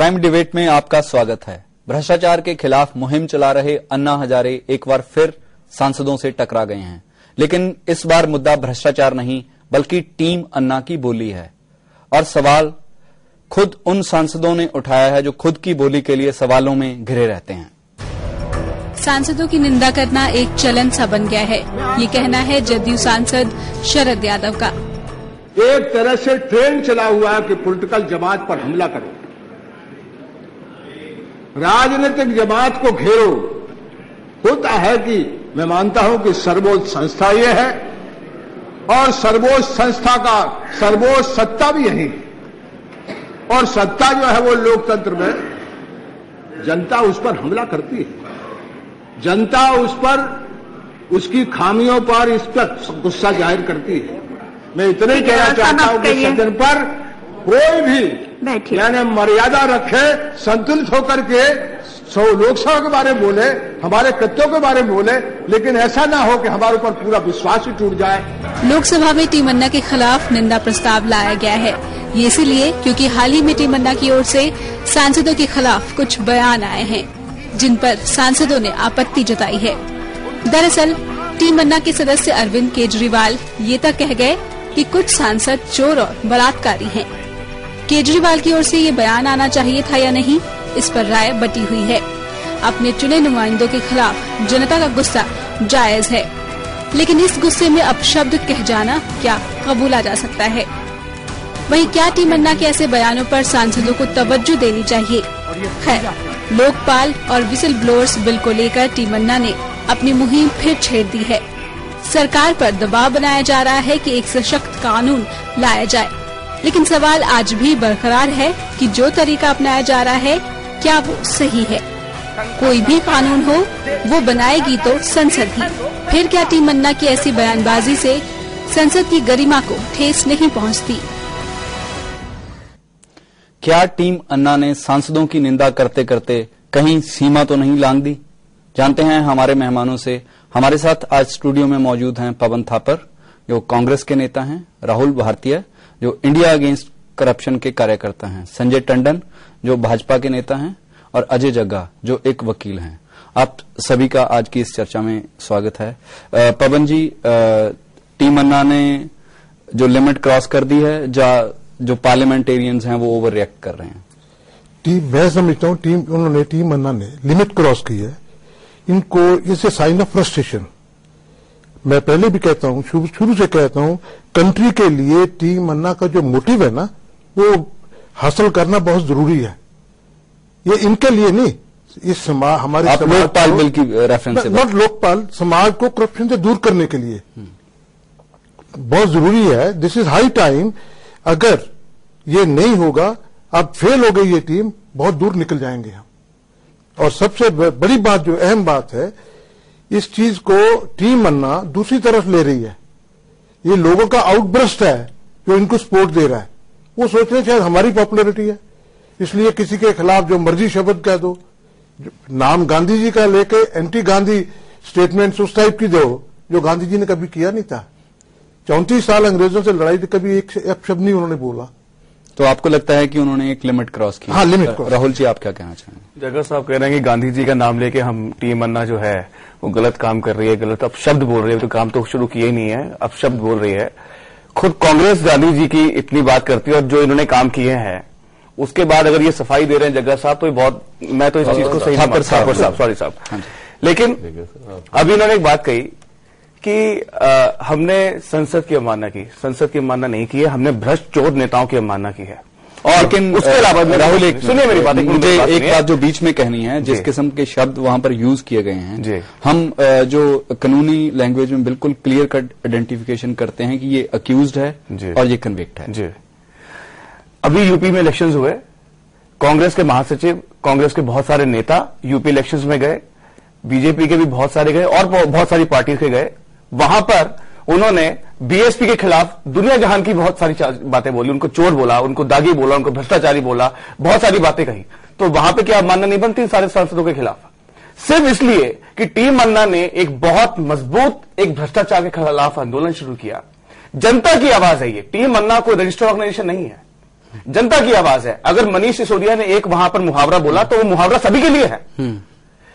Prime debate में आपका स्वागत है। भ्रष्टाचार के खिलाफ मुहिम चला रहे अन्ना हजारे एक बार फिर सांसदों से टकरा गए हैं, लेकिन इस बार मुद्दा भ्रष्टाचार नहीं बल्कि टीम अन्ना की बोली है। और सवाल खुद उन सांसदों ने उठाया है जो खुद की बोली के लिए सवालों में घिरे रहते हैं। सांसदों की निंदा करना एक चलन सा बन गया है, ये कहना है जदयू सांसद शरद यादव का। एक तरह से ट्रेंड चला हुआ है कि पॉलिटिकल जमात पर हमला करो, राजनीतिक जमात को घेरो। होता है कि मैं मानता हूं कि सर्वोच्च संस्था ये है और सर्वोच्च संस्था का सर्वोच्च सत्ता भी यही है, और सत्ता जो है वो लोकतंत्र में जनता उस पर हमला करती है, जनता उस पर उसकी खामियों पर इस पर गुस्सा जाहिर करती है। मैं इतना ही कहना चाहता हूं कि सदन पर कोई भी यानी मर्यादा रखे, संतुलित होकर के लोकसभा के बारे में बोले, हमारे कृत्यों के बारे में बोले, लेकिन ऐसा ना हो कि हमारे ऊपर पूरा विश्वास ही टूट जाए। लोकसभा में टीम अन्ना के खिलाफ निंदा प्रस्ताव लाया गया है। ये इसलिए क्योंकि हाल ही में टीम अन्ना की ओर से सांसदों के खिलाफ कुछ बयान आए हैं जिन पर सांसदों ने आपत्ति जताई है। दरअसल टीम अन्ना के सदस्य अरविंद केजरीवाल ये तक कह गए कि कुछ सांसद चोर और बलात्कारी हैं। केजरीवाल की ओर से ये बयान आना चाहिए था या नहीं, इस पर राय बटी हुई है। अपने चुने नुमाइंदों के खिलाफ जनता का गुस्सा जायज है, लेकिन इस गुस्से में अपशब्द कह जाना क्या कबूला जा सकता है? वहीं क्या टीम अन्ना के ऐसे बयानों पर सांसदों को तवज्जो देनी चाहिए? खैर, लोकपाल और विसिल ब्लोअर्स बिल को लेकर टीम अन्ना ने अपनी मुहिम फिर छेड़ दी है। सरकार पर दबाव बनाया जा रहा है कि एक सशक्त कानून लाया जाए, लेकिन सवाल आज भी बरकरार है कि जो तरीका अपनाया जा रहा है क्या वो सही है? कोई भी कानून हो वो बनाएगी तो संसद ही। फिर क्या टीम अन्ना की ऐसी बयानबाजी से संसद की गरिमा को ठेस नहीं पहुंचती? क्या टीम अन्ना ने सांसदों की निंदा करते करते कहीं सीमा तो नहीं लांघ दी? जानते हैं हमारे मेहमानों से। हमारे साथ आज स्टूडियो में मौजूद हैं पवन थापर जो कांग्रेस के नेता हैं, राहुल भारतीय जो इंडिया अगेंस्ट करप्शन के कार्यकर्ता हैं, संजय टंडन जो भाजपा के नेता हैं और अजय जग्गा जो एक वकील हैं। आप सभी का आज की इस चर्चा में स्वागत है। पवन जी, टीम अन्ना ने जो लिमिट क्रॉस कर दी है, जो पार्लियामेंटेरियंस हैं वो ओवर रिएक्ट कर रहे हैं। मैं समझता हूं टीम अन्ना ने लिमिट क्रॉस की है। इनको इसे साइन ऑफ फ्रस्ट्रेशन। मैं पहले भी कहता हूं, शुरू से कहता हूं, कंट्री के लिए टीम अन्ना का जो मोटिव है ना वो हासिल करना बहुत जरूरी है। ये इनके लिए नहीं, इस समाज हमारे लोकपाल बिल की रेफरेंस से, नॉट लोकपाल, समाज को करप्शन से दूर करने के लिए बहुत जरूरी है। This is high time. अगर ये नहीं होगा, अब फेल हो गई ये टीम, बहुत दूर निकल जाएंगे हम। और सबसे बड़ी बात, जो अहम बात है, इस चीज को टीम अन्ना दूसरी तरफ ले रही है। ये लोगों का आउटब्रस्ट है जो इनको सपोर्ट दे रहा है। वो सोच रहे हैं शायद हमारी पॉपुलैरिटी है, इसलिए किसी के खिलाफ जो मर्जी शब्द कह दो, नाम गांधी जी का लेके एंटी गांधी स्टेटमेंट्स उस टाइप की दो जो गांधी जी ने कभी किया नहीं था। 34 साल अंग्रेजों से लड़ाई थी, कभी एक शब्द नहीं उन्होंने बोला। तो आपको लगता है कि उन्होंने एक लिमिट क्रॉस की? हाँ, लिमिट क्रॉस। राहुल जी, आप क्या कहना चाहेंगे? जगह साहब कह रहे हैं कि गांधी जी का नाम लेके हम टीम अन्ना जो है वो गलत काम कर रही है, गलत अब शब्द बोल रही है। तो काम तो शुरू किए ही नहीं है, अब शब्द बोल रही है। खुद कांग्रेस गांधी जी की इतनी बात करती है और जो इन्होंने काम किए हैं उसके बाद अगर ये सफाई दे रहे हैं जगह साहब, तो बहुत, मैं तो इस चीज को सही सॉरी साहब। लेकिन अभी इन्होंने एक बात कही कि हमने संसद की अवमानना की। संसद की अवमानना नहीं की है, हमने भ्रष्ट चोर नेताओं की अवमानना की है। और लेकिन उसके अलावा राहुल, सुनिए मेरी बात, मुझे एक बात जो बीच में कहनी है, जिस किस्म के शब्द वहां पर यूज किए गए हैं, हम जो कानूनी लैंग्वेज में बिल्कुल क्लियर कट आइडेंटिफिकेशन करते हैं कि ये अक्यूज्ड है और ये कन्विक्ट है। जी, अभी यूपी में इलेक्शंस हुए, कांग्रेस के महासचिव, कांग्रेस के बहुत सारे नेता यूपी इलेक्शंस में गए, बीजेपी के भी बहुत सारे गए और बहुत सारी पार्टी के गए। वहां पर उन्होंने बीएसपी के खिलाफ दुनिया जहान की बहुत सारी बातें बोली, उनको चोर बोला, उनको दागी बोला, उनको भ्रष्टाचारी बोला, बहुत सारी बातें कही। तो वहां पे क्या मानना नहीं बनती सारे सांसदों के खिलाफ? सिर्फ इसलिए कि टीम अन्ना ने एक बहुत मजबूत एक भ्रष्टाचार के खिलाफ आंदोलन शुरू किया। जनता की आवाज है ये। टीम अन्ना कोई रजिस्टर्ड ऑर्गेनाइजेशन नहीं है, जनता की आवाज है। अगर मनीष सिसोदिया ने एक वहां पर मुहावरा बोला तो वो मुहावरा सभी के लिए है।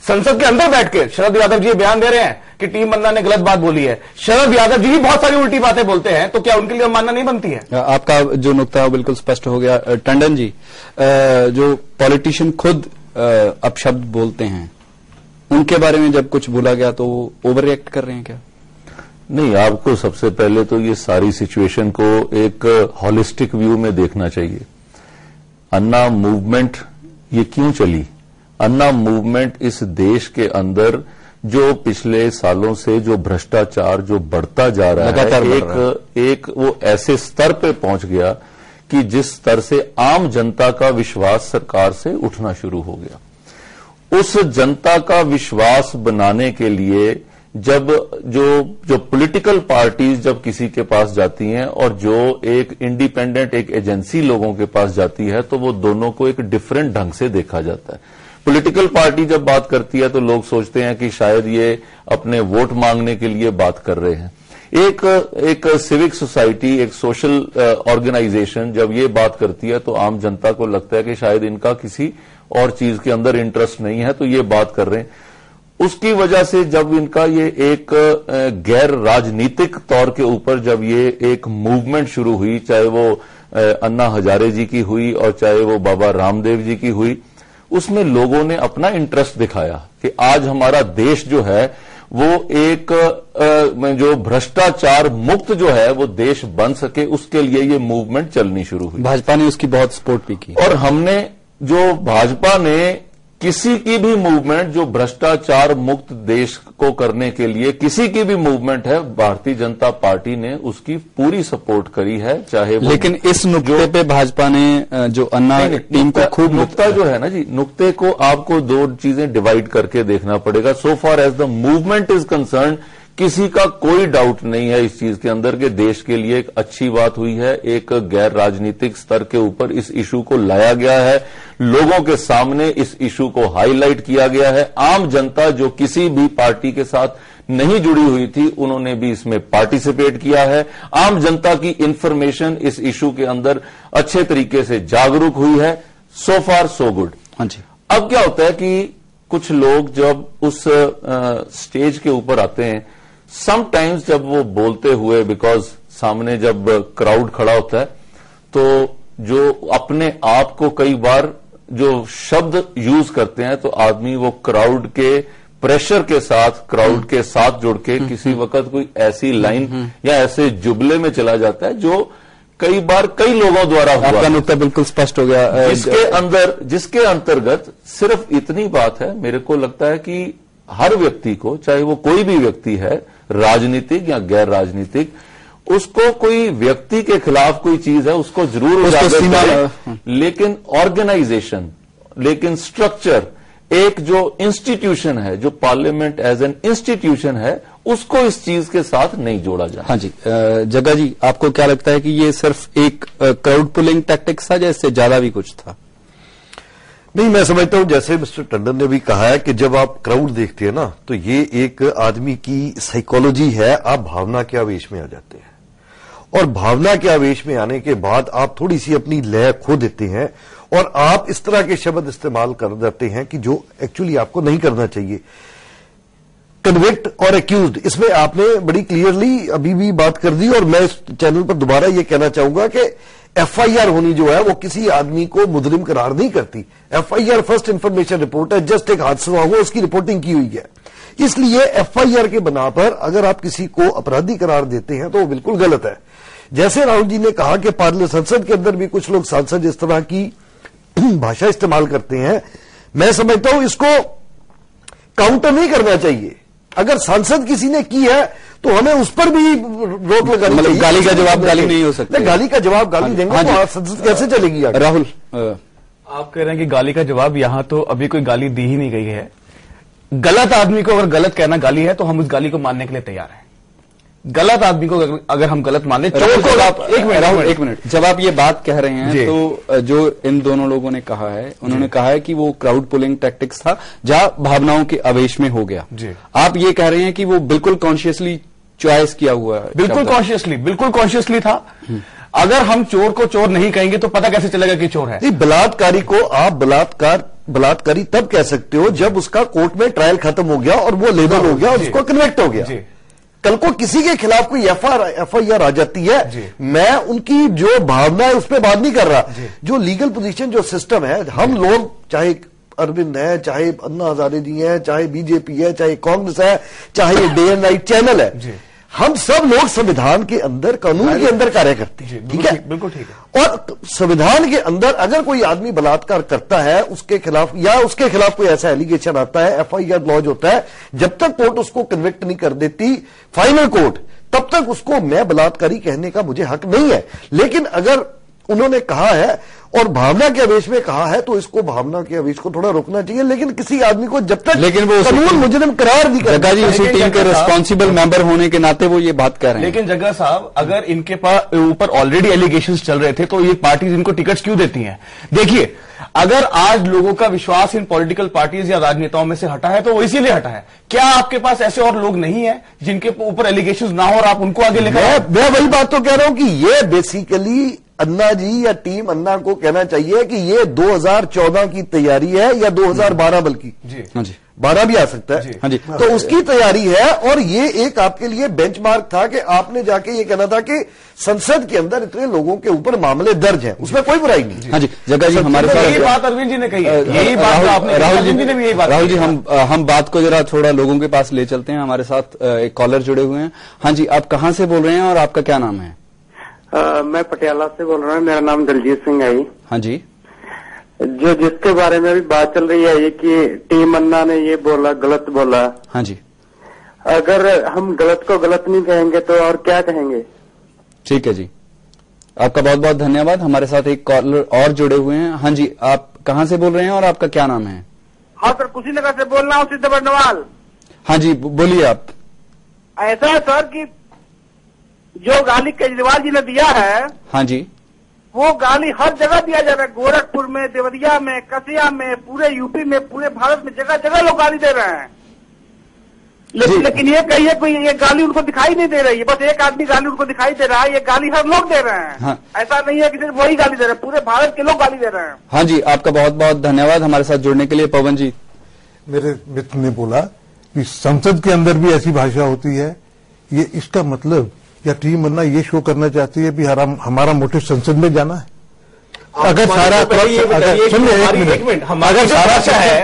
संसद के अंदर बैठ के शरद यादव जी बयान दे रहे हैं कि टीम अन्ना ने गलत बात बोली है। शरद यादव जी भी बहुत सारी उल्टी बातें बोलते हैं, तो क्या उनके लिए मानना नहीं बनती है? आपका जो नुक्ता है बिल्कुल स्पष्ट हो गया। टंडन जी, जो पॉलिटिशियन खुद अपशब्द बोलते हैं, उनके बारे में जब कुछ बोला गया तो वो ओवर रिएक्ट कर रहे हैं क्या? नहीं, आपको सबसे पहले तो ये सारी सिचुएशन को एक हॉलिस्टिक व्यू में देखना चाहिए। अन्ना मूवमेंट ये क्यों चली? अन्ना मूवमेंट इस देश के अंदर जो पिछले सालों से जो भ्रष्टाचार जो बढ़ता जा रहा है, एक वो ऐसे स्तर पे पहुंच गया कि जिस स्तर से आम जनता का विश्वास सरकार से उठना शुरू हो गया। उस जनता का विश्वास बनाने के लिए जब जो पॉलिटिकल पार्टीज जब किसी के पास जाती हैं और जो एक इंडिपेंडेंट एक एजेंसी लोगों के पास जाती है, तो वो दोनों को एक डिफरेंट ढंग से देखा जाता है। पॉलिटिकल पार्टी जब बात करती है तो लोग सोचते हैं कि शायद ये अपने वोट मांगने के लिए बात कर रहे हैं। एक सिविक सोसाइटी, एक सोशल ऑर्गेनाइजेशन जब ये बात करती है तो आम जनता को लगता है कि शायद इनका किसी और चीज के अंदर इंटरेस्ट नहीं है, तो ये बात कर रहे हैं। उसकी वजह से जब इनका ये एक गैर राजनीतिक तौर के ऊपर जब ये एक मूवमेंट शुरू हुई, चाहे वो अन्ना हजारे जी की हुई और चाहे वो बाबा रामदेव जी की हुई, उसमें लोगों ने अपना इंटरेस्ट दिखाया कि आज हमारा देश जो है वो एक जो भ्रष्टाचार मुक्त जो है वो देश बन सके, उसके लिए ये मूवमेंट चलनी शुरू हुई। भाजपा ने उसकी बहुत सपोर्ट भी की और हमने जो भाजपा ने किसी की भी मूवमेंट जो भ्रष्टाचार मुक्त देश को करने के लिए किसी की भी मूवमेंट है, भारतीय जनता पार्टी ने उसकी पूरी सपोर्ट करी है। चाहे लेकिन इस नुक्ते पे भाजपा ने जो अन्ना टीम को खूब नुक्ता जो है ना जी, नुक्ते को आपको दो चीजें डिवाइड करके देखना पड़ेगा। So far as the movement is concerned, किसी का कोई डाउट नहीं है इस चीज के अंदर कि देश के लिए एक अच्छी बात हुई है। एक गैर राजनीतिक स्तर के ऊपर इस इशू को लाया गया है, लोगों के सामने इस इशू को हाईलाइट किया गया है। आम जनता जो किसी भी पार्टी के साथ नहीं जुड़ी हुई थी, उन्होंने भी इसमें पार्टिसिपेट किया है। आम जनता की इंफॉर्मेशन इस इशू के अंदर अच्छे तरीके से जागरूक हुई है। सो फार सो गुड। हाँ जी। अब क्या होता है कि कुछ लोग जब उस स्टेज के ऊपर आते हैं, समटाइम्स जब वो बोलते हुए, बिकॉज सामने जब क्राउड खड़ा होता है, तो जो अपने आप को कई बार जो शब्द यूज करते हैं, तो आदमी वो क्राउड के प्रेशर के साथ, क्राउड के साथ जुड़ के किसी वक्त कोई ऐसी लाइन या ऐसे जुमले में चला जाता है जो कई बार कई लोगों द्वारा हुआ। आपका नुक्ता बिल्कुल स्पष्ट हो गया। जिसके अंतर्गत सिर्फ इतनी बात है, मेरे को लगता है कि हर व्यक्ति को, चाहे वो कोई भी व्यक्ति है, राजनीतिक या गैर राजनीतिक, उसको कोई व्यक्ति के खिलाफ कोई चीज है उसको जरूर उजागर करें, लेकिन ऑर्गेनाइजेशन, लेकिन स्ट्रक्चर, एक जो इंस्टीट्यूशन है, जो पार्लियामेंट एज एन इंस्टीट्यूशन है, उसको इस चीज के साथ नहीं जोड़ा जाए। हाँ जी, जग्गा जी, आपको क्या लगता है कि ये सिर्फ एक क्राउड पुलिंग टैक्टिक्स था या इससे ज्यादा भी कुछ था? नहीं, मैं समझता हूं जैसे मिस्टर टंडन ने भी कहा है कि जब आप क्राउड देखते हैं ना, तो ये एक आदमी की साइकोलॉजी है। आप भावना के आवेश में आ जाते हैं और भावना के आवेश में आने के बाद आप थोड़ी सी अपनी लय खो देते हैं और आप इस तरह के शब्द इस्तेमाल कर देते हैं कि जो एक्चुअली आपको नहीं करना चाहिए। कन्विक्ट और एक्यूज्ड, इसमें आपने बड़ी क्लियरली अभी भी बात कर दी और मैं इस चैनल पर दोबारा ये कहना चाहूंगा कि एफआईआर होनी जो है वो किसी आदमी को मुजरिम करार नहीं करती। एफआईआर फर्स्ट इंफॉर्मेशन रिपोर्ट है, जस्ट एक हादसा हुआ उसकी रिपोर्टिंग की हुई है। इसलिए एफआईआर के बना पर अगर आप किसी को अपराधी करार देते हैं तो वो बिल्कुल गलत है। जैसे राहुल जी ने कहा कि पार्लियामेंट संसद के अंदर भी कुछ लोग सांसद इस तरह की भाषा इस्तेमाल करते हैं, मैं समझता हूं इसको काउंटर नहीं करना चाहिए। अगर सांसद किसी ने की है तो हमें उस पर भी रोक लगानी चाहिए। गाली का जवाब गाली नहीं हो सकता। गाली का जवाब गाली देंगे तो संसद कैसे चलेगी आगे? राहुल, आप कह रहे हैं कि गाली का जवाब, यहां तो अभी कोई गाली दी ही नहीं गई है। गलत आदमी को अगर गलत कहना गाली है तो हम उस गाली को मानने के लिए तैयार हैं। गलत आदमी को अगर हम गलत मान लें, एक मिनट, जब आप ये बात कह रहे हैं तो जो इन दोनों लोगों ने कहा है, उन्होंने कहा है कि वो क्राउड पुलिंग टैक्टिक्स था जहां भावनाओं के आवेश में हो गया। आप ये कह रहे हैं कि वो बिल्कुल कॉन्शियसली चॉइस किया हुआ है? बिल्कुल कॉन्शियसली था। अगर हम चोर को चोर नहीं कहेंगे तो पता कैसे चलेगा कि चोर है? नहीं, बलात्कारी को आप बलात्कारी तब कह सकते हो जब उसका कोर्ट में ट्रायल खत्म हो गया और वो लेबल हो गया और उसको कन्विक्ट हो गया। कल को किसी के खिलाफ कोई एफआईआर आ जाती है, मैं उनकी जो भावना है उस पर बात नहीं कर रहा। जो लीगल पोजीशन, जो सिस्टम है, हम लोग चाहे अरविंद है, चाहे अन्ना हजारे जी है, चाहे बीजेपी है, चाहे कांग्रेस है, चाहे ये डे एंड नाइट चैनल है, हम सब लोग संविधान के अंदर, कानून के अंदर कार्य करते हैं। ठीक है, बिल्कुल ठीक है। और संविधान के अंदर अगर कोई आदमी बलात्कार करता है, उसके खिलाफ या उसके खिलाफ कोई ऐसा एलिगेशन आता है, एफआईआर लॉन्च होता है, जब तक कोर्ट उसको कन्विक्ट नहीं कर देती फाइनल कोर्ट, तब तक उसको मैं बलात्कारी कहने का मुझे हक नहीं है। लेकिन अगर उन्होंने कहा है और भावना के आवेश में कहा है, तो इसको भावना के आवेश को थोड़ा रोकना चाहिए। लेकिन किसी आदमी को जब तक लेकिन वो कानून मुजरिम करार नहीं जग्गा जी उसी टीम के रिस्पॉन्सिबल मेंबर होने के नाते वो ये बात कर रहे हैं। लेकिन जग्गा साहब, अगर इनके पास ऊपर ऑलरेडी एलिगेशंस चल रहे थे तो ये पार्टीज इनको टिकट्स क्यों देती हैं? देखिए, अगर आज लोगों का विश्वास इन पॉलिटिकल पार्टीज या राजनेताओं में से हटा है तो वो इसीलिए हटा है। क्या आपके पास ऐसे और लोग नहीं है जिनके ऊपर एलिगेशंस ना हो और आप उनको आगे लेकर? मैं वही बात तो कह रहा हूं कि ये बेसिकली अन्ना जी या टीम अन्ना को कहना चाहिए कि ये 2014 की तैयारी है या 2012 बल्कि हाँ जी 12 भी आ सकता है। हाँ जी, तो उसकी तैयारी है और ये एक आपके लिए बेंचमार्क था कि आपने जाके ये कहना था कि संसद के अंदर इतने लोगों के ऊपर मामले दर्ज हैं, उसमें कोई बुराई नहीं। हाँ जी, जग्गा जी हमारे साथ यही बात अरविंद जी ने कही है, यही बात आपने राहुल जी ने भी यही बात। राहुल जी हम बात को जरा थोड़ा लोगों के पास ले चलते हैं। हमारे साथ एक कॉलर जुड़े हुए हैं। हाँ जी, आप कहाँ से बोल रहे हैं और आपका क्या नाम है? मैं पटियाला से बोल रहा हूँ, मेरा नाम दलजीत सिंह है। हाँ जी, जो जिसके बारे में अभी बात चल रही है ये कि टीम अन्ना ने ये बोला, गलत बोला। हाँ जी, अगर हम गलत को गलत नहीं कहेंगे तो और क्या कहेंगे? ठीक है जी, आपका बहुत बहुत धन्यवाद। हमारे साथ एक कॉलर और जुड़े हुए हैं। हाँ जी, आप कहाँ से बोल रहे हैं और आपका क्या नाम है? हाँ सर, कुशीनगर से बोल रहा हूँ, सिद्ध बर्नवाल। हाँ जी, बोलिए आप। ऐसा है सर कि जो गाली केजरीवाल जी ने दिया है, हाँ जी, वो गाली हर जगह दिया जा रहा है। गोरखपुर में, देवरिया में, कसिया में, पूरे यूपी में, पूरे भारत में जगह जगह लोग गाली दे रहे हैं। लेकिन ये कहिए कोई ये गाली उनको दिखाई नहीं दे रही है, बस एक आदमी गाली उनको दिखाई दे रहा है। ये गाली हर लोग दे रहे हैं। हाँ। ऐसा नहीं है कि सिर्फ वही गाली दे रहे हैं, पूरे भारत के लोग गाली दे रहे हैं। हाँ जी, आपका बहुत बहुत धन्यवाद हमारे साथ जुड़ने के लिए। पवन जी, मेरे मित्र ने बोला कि संसद के अंदर भी ऐसी भाषा होती है, ये इसका मतलब या टीम अन्ना ये शो करना चाहती है भी हमारा मोटिव संसद में जाना है। अगर सारा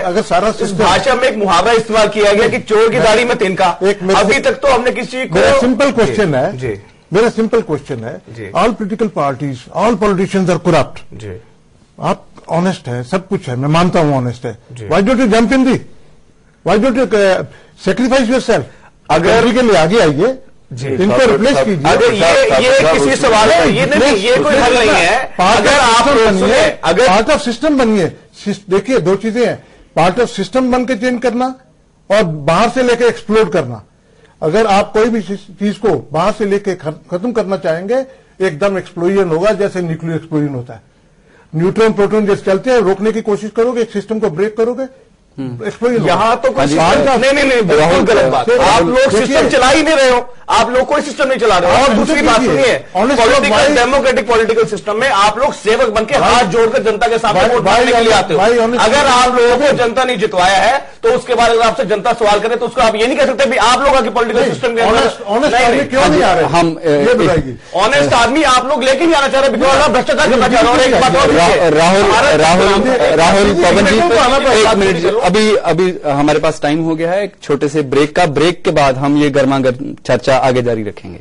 अगर सारा भाषा में एक मुहावरा इस्तेमाल किया गया कि चोर की दाढ़ी में तिनका, अभी तक तो हमने किसी को। मेरा सिंपल क्वेश्चन है, all political parties, all politicians are corrupt. आप ऑनेस्ट है, सब कुछ है, मैं मानता हूं ऑनेस्ट है। Why don't you jump in the, why don't you sacrifice yourself? अगर के लिए आगे आइए, इनको रिप्लेस कीजिए। अगर ये किसी सवाल है, ये कोई हल नहीं है। अगर आप अगर पार्ट ऑफ सिस्टम बनिए, देखिए दो चीजें हैं, पार्ट ऑफ सिस्टम बन के चेंज करना और बाहर से लेकर एक्सप्लोर करना। अगर आप कोई भी चीज को बाहर से लेकर खत्म करना चाहेंगे, एकदम एक्सप्लोजन होगा, जैसे न्यूक्लियर एक्सप्लोजन होता है। न्यूट्रॉन प्रोटॉन जैसे चलते हैं, रोकने की कोशिश करोगे, एक सिस्टम को ब्रेक करोगे, यहाँ तो कुछ नहीं, बिल्कुल गलत बात। आप लोग सिस्टम चला ही नहीं रहे हो, आप लोग कोई सिस्टम नहीं चला रहे हो। और दूसरी बात सुनिए, पॉलिटिकल डेमोक्रेटिक पॉलिटिकल सिस्टम में आप लोग सेवक बनकर हाथ जोड़कर जनता के सामने वोट मांगने के लिए आते हो। अगर आप लोगों को जनता नहीं जितवाया है तो उसके बाद अगर आपसे जनता सवाल करे तो उसको आप ये नहीं कह सकते भी आप लोग आगे पॉलिटिकल सिस्टम के अंदर क्यों नहीं आ रहे? हम ऑनेस्ट आदमी आप लोग लेके नहीं आना चाह रहे, बिकॉज आप भ्रष्टाचार करना चाह रहे हो। राहुल पवन जी, एक मिनट, अभी हमारे पास टाइम हो गया है एक छोटे से ब्रेक का। ब्रेक के बाद हम ये गर्मा गर्म चर्चा आगे जारी रखेंगे।